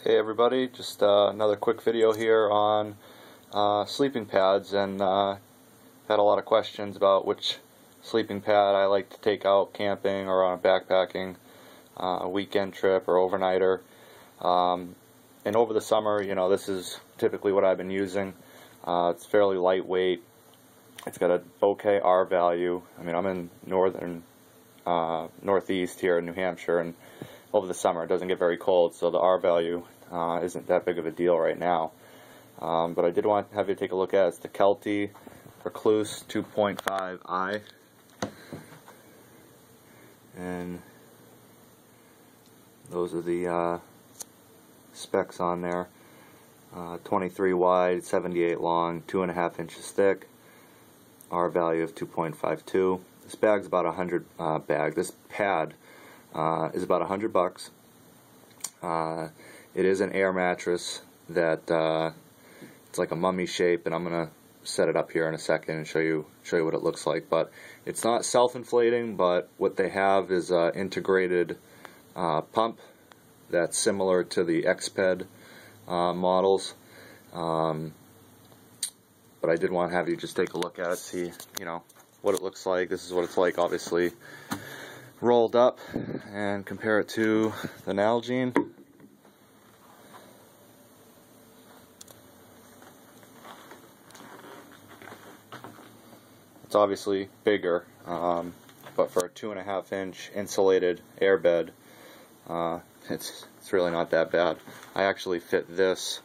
Hey everybody, just another quick video here on sleeping pads, and had a lot of questions about which sleeping pad I like to take out camping or on a backpacking weekend trip or overnighter. And over the summer, you know, this is typically what I've been using. It's fairly lightweight. It's got a okay R value. I mean, I'm in northeast here in New Hampshire, and over the summer it doesn't get very cold, so the R value isn't that big of a deal right now. But I did want to have you take a look at it. It's the Kelty Recluse 2.5i, and those are the specs on there. 23 wide, 78 long, 2.5 inches thick, R value of 2.52. This bag's about This pad is about $100. It is an air mattress that it's like a mummy shape, and I'm gonna set it up here in a second and show you what it looks like. But it's not self-inflating, but what they have is an integrated pump that's similar to the Xped models. But I did want to have you just take a look at it, see what it looks like. This is what it's like, obviously rolled up, and compare it to the Nalgene. It's obviously bigger, but for a 2.5-inch insulated airbed, it's really not that bad. I actually fit this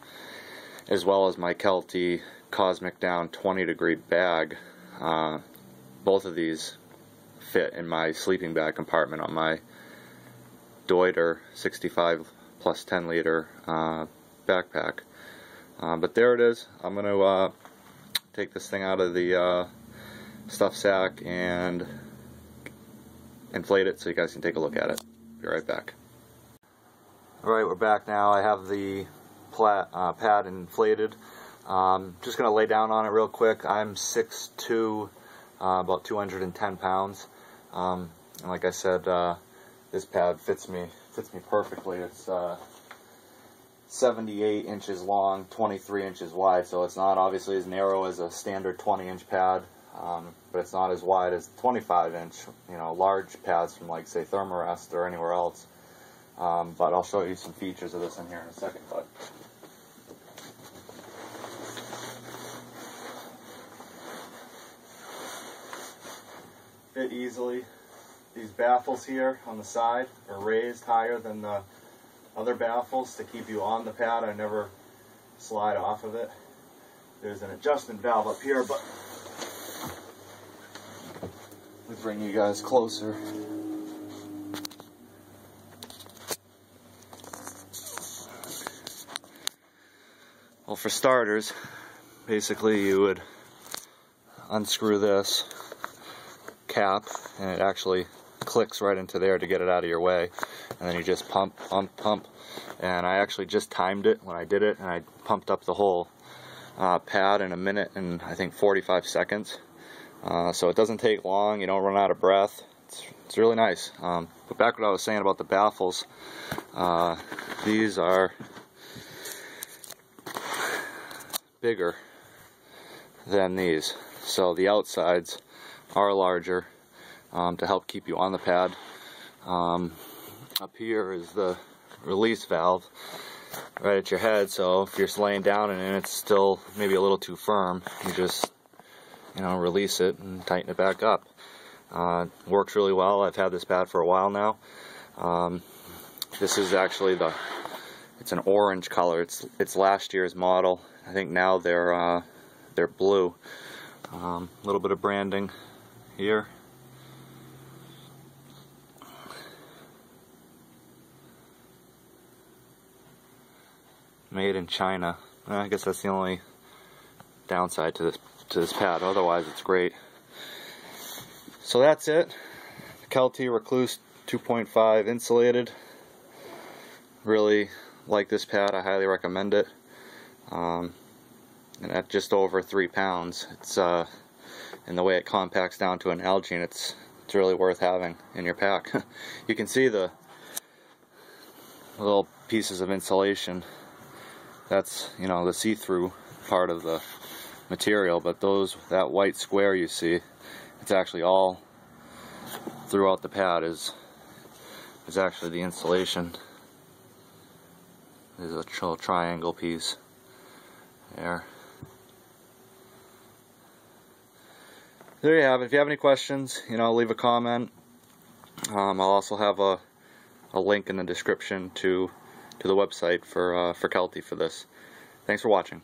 as well as my Kelty Cosmic Down 20-degree bag. Both of these fit in my sleeping bag compartment on my Deuter 65 plus 10 liter backpack. But there it is. I'm going to take this thing out of the stuff sack and inflate it so you guys can take a look at it. Be right back. Alright, we're back now. I have the pad inflated. Just going to lay down on it real quick. I'm 6'2", about 210 pounds. And like I said, this pad fits me perfectly. It's 78 inches long, 23 inches wide, so it's not obviously as narrow as a standard 20-inch pad, but it's not as wide as 25-inch, large pads from, like, say, Thermarest or anywhere else. But I'll show you some features of this in here in a second. But fit easily. These baffles here on the side are raised higher than the other baffles to keep you on the pad. I never slide off of it. There's an adjustment valve up here, but let me bring you guys closer. Well, for starters, basically you would unscrew this cap, and it actually clicks right into there to get it out of your way, and then you just pump, and I actually just timed it when I did it, and I pumped up the whole pad in 1 minute and I think 45 seconds. So it doesn't take long, you don't run out of breath. It's really nice. But back to what I was saying about the baffles, these are bigger than these, so the outsides are larger to help keep you on the pad. Up here is the release valve right at your head, so if you're laying down and it's still maybe a little too firm, you just release it and tighten it back up. Works really well. I've had this pad for a while now. This is actually it's an orange color. It's last year's model. I think now they're blue. A little bit of branding here. Made in China. I guess that's the only downside to this pad. Otherwise, it's great. So that's it. Kelty Recluse 2.5 insulated. Really like this pad. I highly recommend it. And at just over 3 pounds, it's and the way it compacts down to an Nalgene, it's really worth having in your pack. You can see the little pieces of insulation. That's, you know, the see-through part of the material, but that white square you see, it's actually all throughout the pad is actually the insulation. There's a little triangle piece there. There you have it. If you have any questions, you know, leave a comment. I'll also have a link in the description to the website for Kelty for this. Thanks for watching.